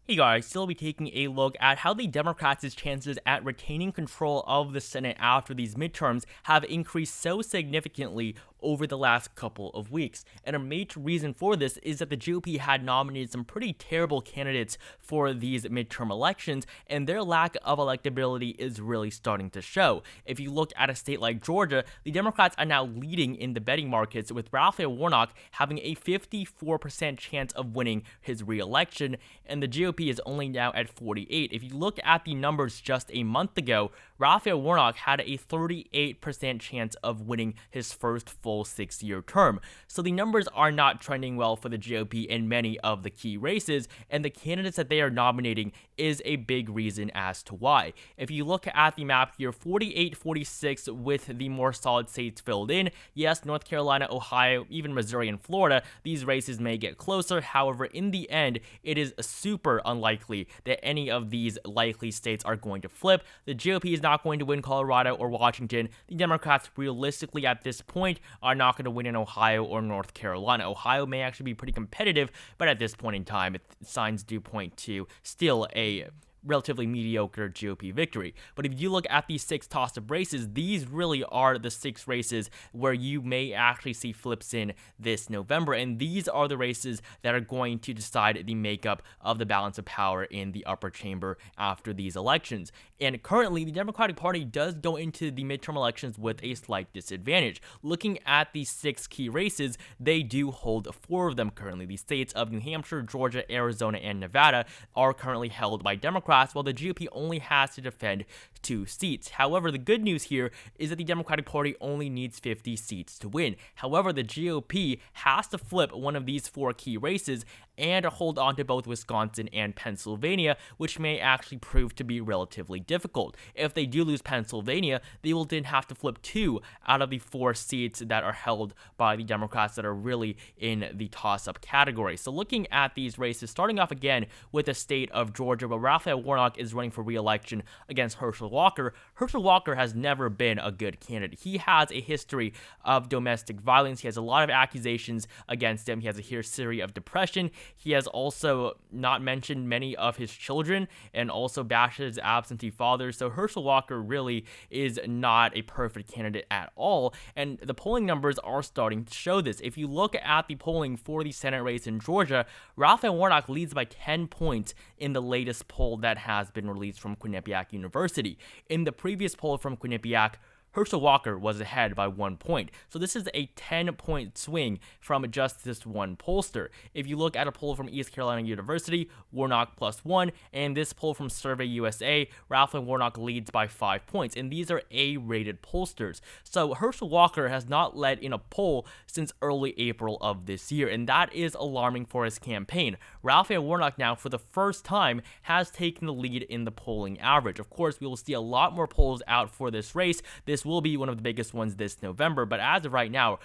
Hey guys, still be taking a look at how the Democrats' chances at retaining control of the Senate after these midterms have increased so significantly over the last couple of weeks. And a major reason for this is that the GOP had nominated some pretty terrible candidates for these midterm elections, and their lack of electability is really starting to show. If you look at a state like Georgia, the Democrats are now leading in the betting markets, with Raphael Warnock having a 54% chance of winning his re-election, and the GOP is only now at 48. If you look at the numbers just a month ago, Raphael Warnock had a 38% chance of winning his first full 6-year term. So the numbers are not trending well for the GOP in many of the key races, and the candidates that they are nominating is a big reason as to why. If you look at the map here, 48-46 with the more solid states filled in. Yes, North Carolina, Ohio, even Missouri and Florida, these races may get closer. However, in the end, it is super unlikely that any of these likely states are going to flip. The GOP is not going to win Colorado or Washington. The Democrats, realistically at this point, are not going to win in Ohio or North Carolina. Ohio may actually be pretty competitive, but at this point in time, signs do point to still a relatively mediocre GOP victory. But if you look at these 6 toss-up races, these really are the 6 races where you may actually see flips in this November, and these are the races that are going to decide the makeup of the balance of power in the upper chamber after these elections. And currently, the Democratic Party does go into the midterm elections with a slight disadvantage. Looking at these 6 key races, they do hold 4 of them currently. The states of New Hampshire, Georgia, Arizona, and Nevada are currently held by Democrats, while the GOP only has to defend 2 seats. However, the good news here is that the Democratic Party only needs 50 seats to win. However, the GOP has to flip one of these 4 key races and hold on to both Wisconsin and Pennsylvania, which may actually prove to be relatively difficult. If they do lose Pennsylvania, they will then have to flip 2 out of the 4 seats that are held by the Democrats that are really in the toss-up category. So looking at these races, starting off again with the state of Georgia, where Raphael Warnock is running for re-election against Herschel Walker. Herschel Walker has never been a good candidate. He has a history of domestic violence. He has a lot of accusations against him. He has a history of depression. He has also not mentioned many of his children and also bashes absentee fathers. So Herschel Walker really is not a perfect candidate at all. And the polling numbers are starting to show this. If you look at the polling for the Senate race in Georgia, Raphael Warnock leads by 10 points in the latest poll that has been released from Quinnipiac University. In the previous poll from Quinnipiac, Herschel Walker was ahead by 1 point. So this is a 10-point swing from just this one pollster. If you look at a poll from East Carolina University, Warnock +1, and this poll from Survey USA, Raphael Warnock leads by 5 points. And these are A-rated pollsters. So Herschel Walker has not led in a poll since early April of this year, and that is alarming for his campaign. Raphael Warnock now, for the first time, has taken the lead in the polling average. Of course, we will see a lot more polls out for this race. This will be one of the biggest ones this November, but as of right now,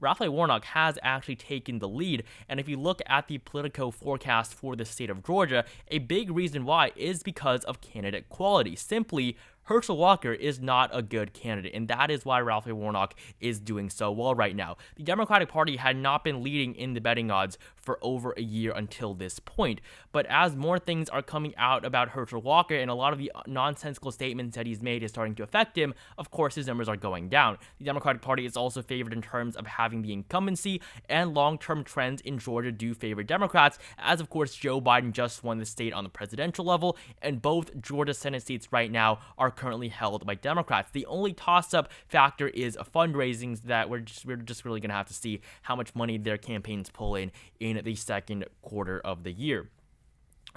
Raphael Warnock has actually taken the lead, and if you look at the Politico forecast for the state of Georgia, a big reason why is because of candidate quality. Simply, Herschel Walker is not a good candidate, and that is why Raphael Warnock is doing so well right now. The Democratic Party had not been leading in the betting odds for over a year until this point, but as more things are coming out about Herschel Walker and a lot of the nonsensical statements that he's made is starting to affect him, of course his numbers are going down. The Democratic Party is also favored in terms of having the incumbency, and long-term trends in Georgia do favor Democrats, as of course Joe Biden just won the state on the presidential level, and both Georgia Senate seats right now are currently held by Democrats. The only toss-up factor is fundraisings that we're just really going to have to see how much money their campaigns pull in the second quarter of the year.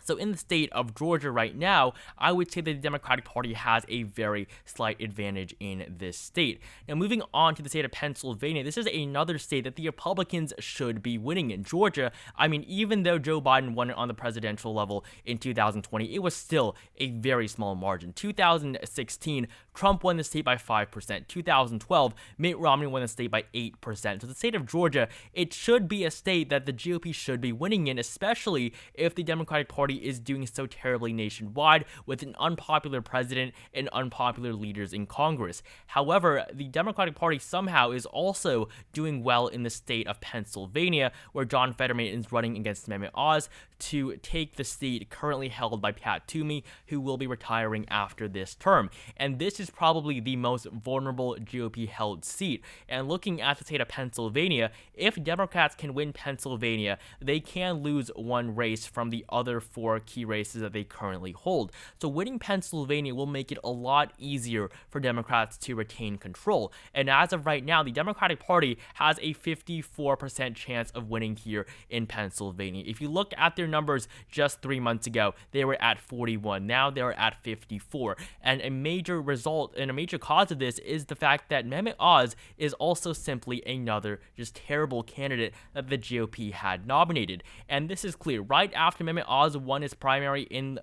So in the state of Georgia right now, I would say that the Democratic Party has a very slight advantage in this state. Now moving on to the state of Pennsylvania, this is another state that the Republicans should be winning in. Georgia, I mean, even though Joe Biden won it on the presidential level in 2020, it was still a very small margin. 2016, Trump won the state by 5%. 2012, Mitt Romney won the state by 8%. So the state of Georgia, it should be a state that the GOP should be winning in, especially if the Democratic Party is doing so terribly nationwide with an unpopular president and unpopular leaders in Congress. However, the Democratic Party somehow is also doing well in the state of Pennsylvania, where John Fetterman is running against Mehmet Oz to take the seat currently held by Pat Toomey, who will be retiring after this term. And this is probably the most vulnerable GOP-held seat. And looking at the state of Pennsylvania, if Democrats can win Pennsylvania, they can lose one race from the other 4 key races that they currently hold. So winning Pennsylvania will make it a lot easier for Democrats to retain control. And as of right now, the Democratic Party has a 54% chance of winning here in Pennsylvania. If you look at their numbers just 3 months ago, they were at 41. Now they're at 54. And a major result and a major cause of this is the fact that Mehmet Oz is also simply another just terrible candidate that the GOP had nominated. And this is clear. Right after Mehmet Oz won his primary in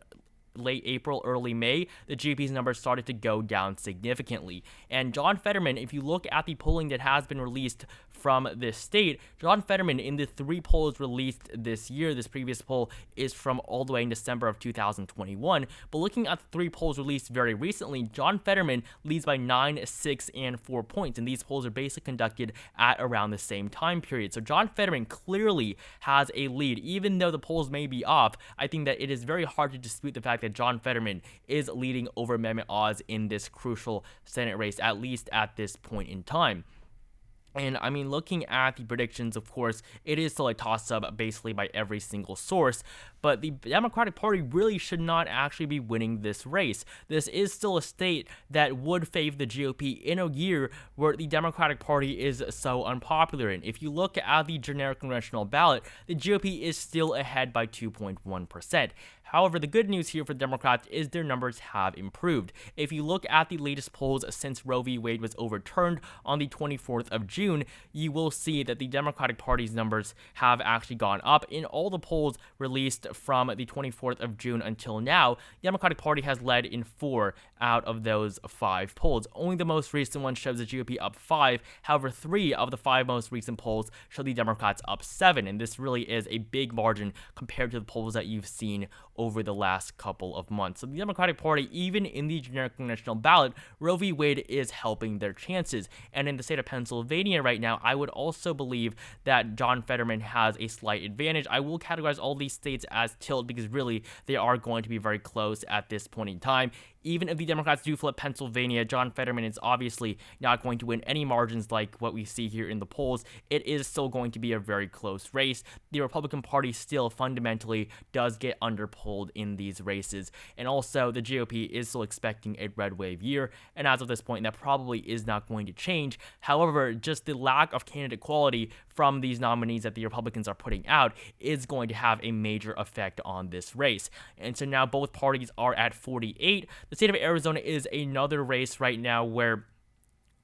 late April, early May, the GOP's numbers started to go down significantly. And John Fetterman, if you look at the polling that has been released from this state, John Fetterman, in the 3 polls released this year, this previous poll is from all the way in December of 2021, but looking at the 3 polls released very recently, John Fetterman leads by 9, 6, and 4 points, and these polls are basically conducted at around the same time period. So John Fetterman clearly has a lead. Even though the polls may be off, I think that it is very hard to dispute the fact that John Fetterman is leading over Mehmet Oz in this crucial Senate race, at least at this point in time. And I mean, looking at the predictions, of course, it is still a toss-up basically by every single source, but the Democratic Party really should not actually be winning this race. This is still a state that would favor the GOP in a year where the Democratic Party is so unpopular in. If you look at the generic congressional ballot, the GOP is still ahead by 2.1%. However, the good news here for the Democrats is their numbers have improved. If you look at the latest polls since Roe v. Wade was overturned on the 24th of June, you will see that the Democratic Party's numbers have actually gone up. In all the polls released from the 24th of June until now, the Democratic Party has led in 4 out of those 5 polls. Only the most recent one shows the GOP up 5. However, 3 of the 5 most recent polls show the Democrats up 7, and this really is a big margin compared to the polls that you've seen over the last couple of months. So the Democratic Party, even in the generic congressional ballot, Roe v. Wade is helping their chances. And in the state of Pennsylvania right now, I would also believe that John Fetterman has a slight advantage. I will categorize all these states as tilt because really they are going to be very close at this point in time. Even if the Democrats do flip Pennsylvania, John Fetterman is obviously not going to win any margins like what we see here in the polls. It is still going to be a very close race. The Republican Party still fundamentally does get underpolled in these races. And also, the GOP is still expecting a red wave year. And as of this point, that probably is not going to change. However, just the lack of candidate quality from these nominees that the Republicans are putting out is going to have a major effect on this race. And so now both parties are at 48. The state of Arizona is another race right now where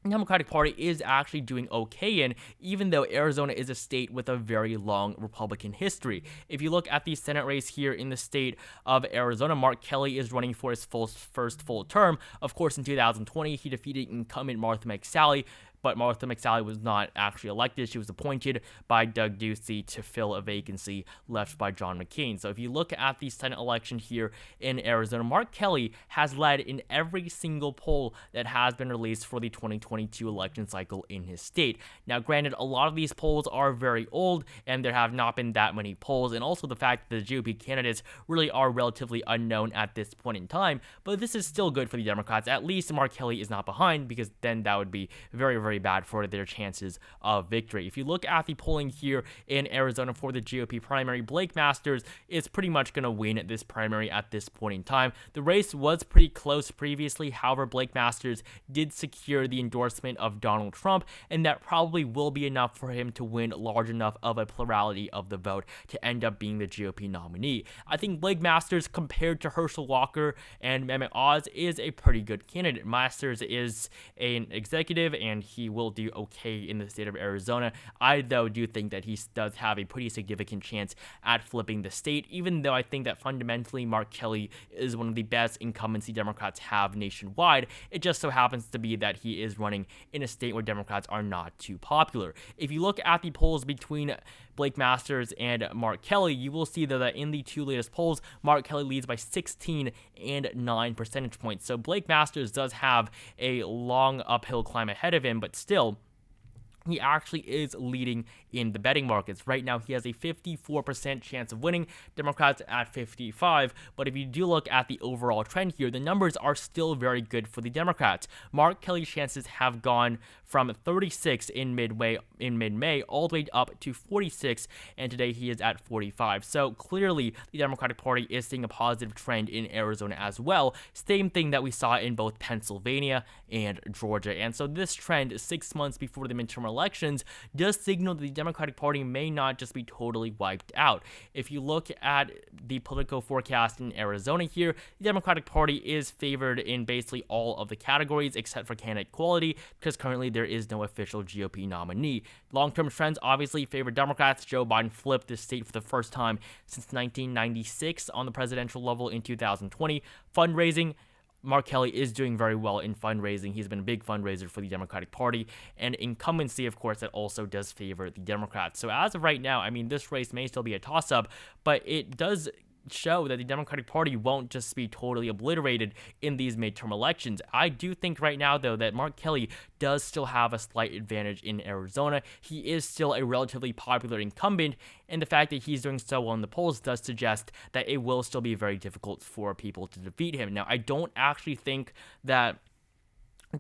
the Democratic Party is actually doing okay in, even though Arizona is a state with a very long Republican history. If you look at the Senate race here in the state of Arizona, Mark Kelly is running for his first full term. Of course, in 2020, he defeated incumbent Martha McSally, but Martha McSally was not actually elected. She was appointed by Doug Ducey to fill a vacancy left by John McCain. So if you look at the Senate election here in Arizona, Mark Kelly has led in every single poll that has been released for the 2022 election cycle in his state. Now, granted, a lot of these polls are very old, and there have not been that many polls, and also the fact that the GOP candidates really are relatively unknown at this point in time, but this is still good for the Democrats. At least Mark Kelly is not behind, because then that would be very, very bad for their chances of victory. If you look at the polling here in Arizona for the GOP primary, Blake Masters is pretty much going to win this primary at this point in time. The race was pretty close previously. However, Blake Masters did secure the endorsement of Donald Trump, and that probably will be enough for him to win large enough of a plurality of the vote to end up being the GOP nominee. I think Blake Masters, compared to Herschel Walker and Mehmet Oz, is a pretty good candidate. Masters is an executive, and he will do okay in the state of Arizona. I, though, do think that he does have a pretty significant chance at flipping the state, even though I think that fundamentally Mark Kelly is one of the best incumbents the Democrats have nationwide. It just so happens to be that he is running in a state where Democrats are not too popular. If you look at the polls between Blake Masters and Mark Kelly, you will see that in the 2 latest polls, Mark Kelly leads by 16 and 9 percentage points. So Blake Masters does have a long uphill climb ahead of him, but still, he actually is leading in the betting markets. Right now, he has a 54% chance of winning, Democrats at 55%. But if you do look at the overall trend here, the numbers are still very good for the Democrats. Mark Kelly's chances have gone from 36 in mid-May all the way up to 46, and today he is at 45. So clearly, the Democratic Party is seeing a positive trend in Arizona as well. Same thing that we saw in both Pennsylvania and Georgia. And so this trend, 6 months before the midterm elections, does signal that the Democratic Party may not just be totally wiped out. If you look at the political forecast in Arizona here, the Democratic Party is favored in basically all of the categories except for candidate quality, because currently there is no official GOP nominee. Long-term trends obviously favor Democrats. Joe Biden flipped the state for the first time since 1996 on the presidential level in 2020. Fundraising, Mark Kelly is doing very well in fundraising. He's been a big fundraiser for the Democratic Party, and incumbency, of course, that also does favor the Democrats. So as of right now, I mean, this race may still be a toss-up, but it does show that the Democratic Party won't just be totally obliterated in these midterm elections. I do think right now, though, that Mark Kelly does still have a slight advantage in Arizona. He is still a relatively popular incumbent, and the fact that he's doing so well in the polls does suggest that it will still be very difficult for people to defeat him. Now, I don't actually think that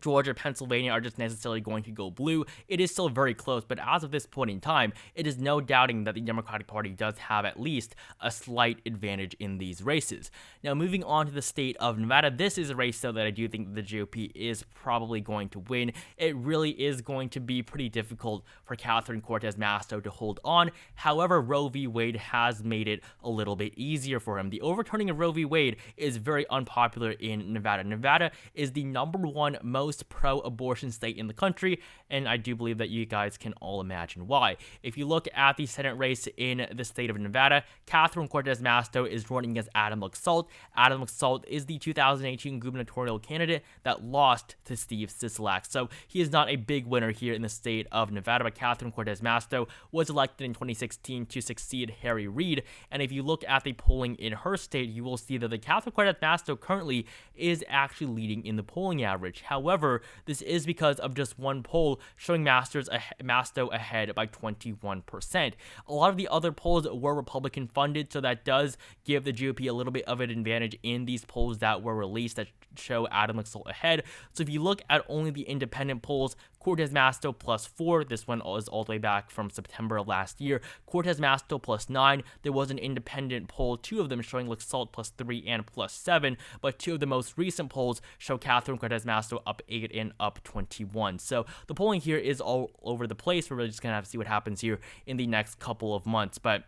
Georgia, Pennsylvania are just necessarily going to go blue. It is still very close, but as of this point in time, it is no doubting that the Democratic Party does have at least a slight advantage in these races. Now, moving on to the state of Nevada, this is a race, though, that I do think the GOP is probably going to win. It really is going to be pretty difficult for Catherine Cortez Masto to hold on. However, Roe v. Wade has made it a little bit easier for him. The overturning of Roe v. Wade is very unpopular in Nevada. Nevada is the #1 most pro-abortion state in the country, and I do believe that you guys can all imagine why. If you look at the Senate race in the state of Nevada, Catherine Cortez Masto is running against Adam Laxalt. Adam Laxalt is the 2018 gubernatorial candidate that lost to Steve Sisolak, so he is not a big winner here in the state of Nevada, but Catherine Cortez Masto was elected in 2016 to succeed Harry Reid, and if you look at the polling in her state, you will see that the Catherine Cortez Masto currently is actually leading in the polling average. However, this is because of just one poll showing Masto ahead by 21%. A lot of the other polls were Republican funded, so that does give the GOP a little bit of an advantage in these polls that were released that show Adam Laxalt ahead. So if you look at only the independent polls, Cortez Masto +4, this one is all the way back from September of last year. Cortez Masto +9, there was an independent poll, 2 of them showing Laxalt +3 and +7, but 2 of the most recent polls show Catherine Cortez Masto up 8 and up 21. So the polling here is all over the place. We're really just going to have to see what happens here in the next couple of months. But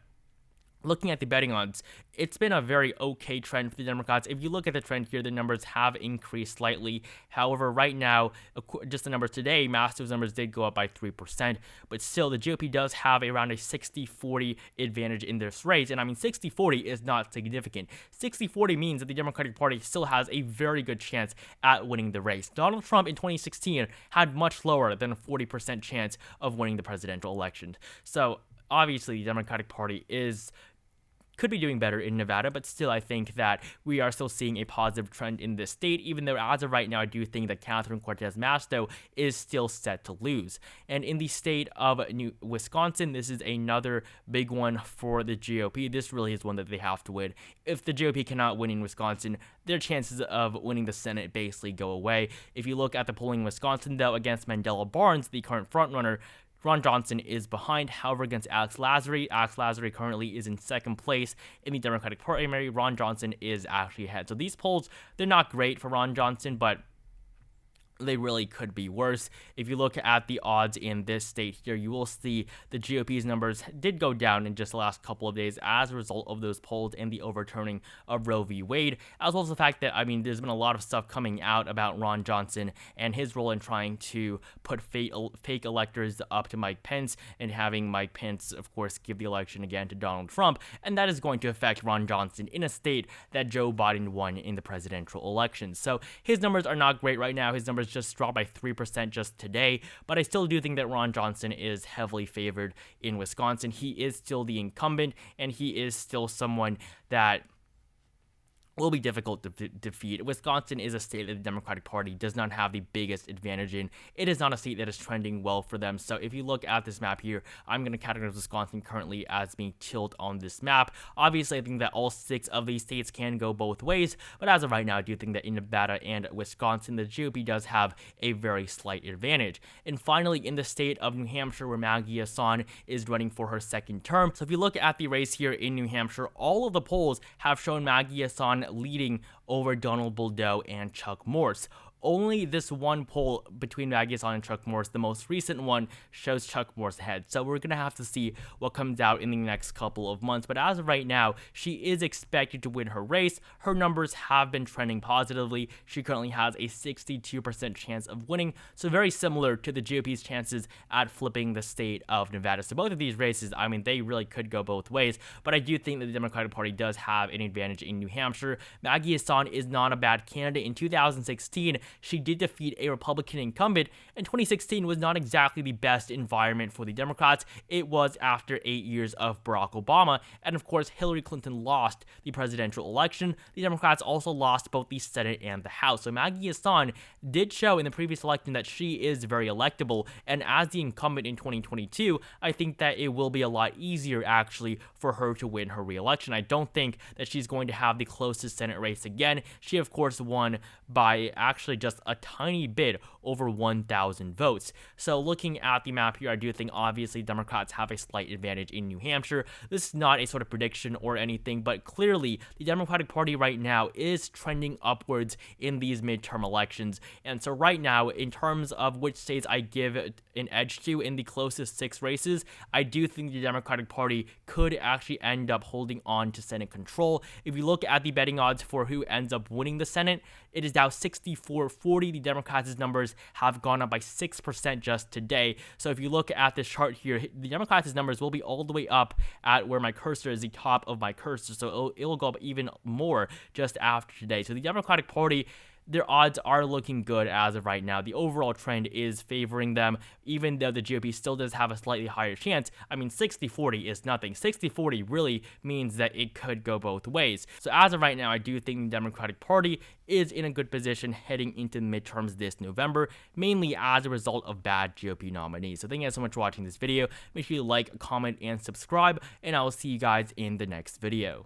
looking at the betting odds, it's been a very okay trend for the Democrats. If you look at the trend here, the numbers have increased slightly. However, right now, just the numbers today, Masto's numbers did go up by 3%, but still, the GOP does have around a 60-40 advantage in this race, and I mean, 60-40 is not significant. 60-40 means that the Democratic Party still has a very good chance at winning the race. Donald Trump in 2016 had much lower than a 40% chance of winning the presidential election. So, obviously, the Democratic Party could be doing better in Nevada, but still I think that we are still seeing a positive trend in this state, even though as of right now I do think that Catherine Cortez Masto is still set to lose. And in the state of Wisconsin, this is another big one for the GOP. This really is one that they have to win. If the GOP cannot win in Wisconsin, their chances of winning the Senate basically go away. If you look at the polling in Wisconsin, though, against Mandela Barnes, the current frontrunner, Ron Johnson is behind. However, against Alex Lazary currently is in second place in the Democratic primary. Ron Johnson is actually ahead. So these polls, they're not great for Ron Johnson, but they really could be worse. If you look at the odds in this state here, you will see the GOP's numbers did go down in just the last couple of days as a result of those polls and the overturning of Roe v. Wade, as well as the fact that, I mean, there's been a lot of stuff coming out about Ron Johnson and his role in trying to put fake electors up to Mike Pence and having Mike Pence, of course, give the election again to Donald Trump, and that is going to affect Ron Johnson in a state that Joe Biden won in the presidential election. So his numbers are not great right now. His numbers just dropped by 3% just today, but I still do think that Ron Johnson is heavily favored in Wisconsin. He is still the incumbent, and he is still someone that will be difficult to defeat. Wisconsin is a state that the Democratic Party does not have the biggest advantage in. It is not a state that is trending well for them. So if you look at this map here, I'm going to categorize Wisconsin currently as being tilt on this map. Obviously, I think that all 6 of these states can go both ways, but as of right now, I do think that in Nevada and Wisconsin, the GOP does have a very slight advantage. And finally, in the state of New Hampshire, where Maggie Hassan is running for her 2nd term. So if you look at the race here in New Hampshire, all of the polls have shown Maggie Hassan leading over Donald Boldeau and Chuck Morse. Only this one poll between Maggie Hassan and Chuck Morse, the most recent one, shows Chuck Morse ahead. So we're going to have to see what comes out in the next couple of months. But as of right now, she is expected to win her race. Her numbers have been trending positively. She currently has a 62% chance of winning. So very similar to the GOP's chances at flipping the state of Nevada. So both of these races, I mean, they really could go both ways. But I do think that the Democratic Party does have an advantage in New Hampshire. Maggie Hassan is not a bad candidate. In 2016, she did defeat a Republican incumbent, and 2016 was not exactly the best environment for the Democrats. It was after 8 years of Barack Obama, and of course, Hillary Clinton lost the presidential election. The Democrats also lost both the Senate and the House. So Maggie Hassan did show in the previous election that she is very electable, and as the incumbent in 2022, I think that it will be a lot easier actually for her to win her re-election. I don't think that she's going to have the closest Senate race again. She of course won by actually just a tiny bit over 1,000 votes. So looking at the map here, I do think obviously Democrats have a slight advantage in New Hampshire. This is not a sort of prediction or anything, but clearly the Democratic Party right now is trending upwards in these midterm elections. And so right now, in terms of which states I give an edge to in the closest 6 races, I do think the Democratic Party could actually end up holding on to Senate control. If you look at the betting odds for who ends up winning the Senate, it is now 64-40. The Democrats' numbers have gone up by 6% just today. So if you look at this chart here, the Democrats' numbers will be all the way up at where my cursor is, the top of my cursor. So it'll go up even more just after today. So the Democratic Party, their odds are looking good as of right now. The overall trend is favoring them, even though the GOP still does have a slightly higher chance. I mean, 60-40 is nothing. 60-40 really means that it could go both ways. So as of right now, I do think the Democratic Party is in a good position heading into the midterms this November, mainly as a result of bad GOP nominees. So thank you guys so much for watching this video. Make sure you like, comment, and subscribe, and I will see you guys in the next video.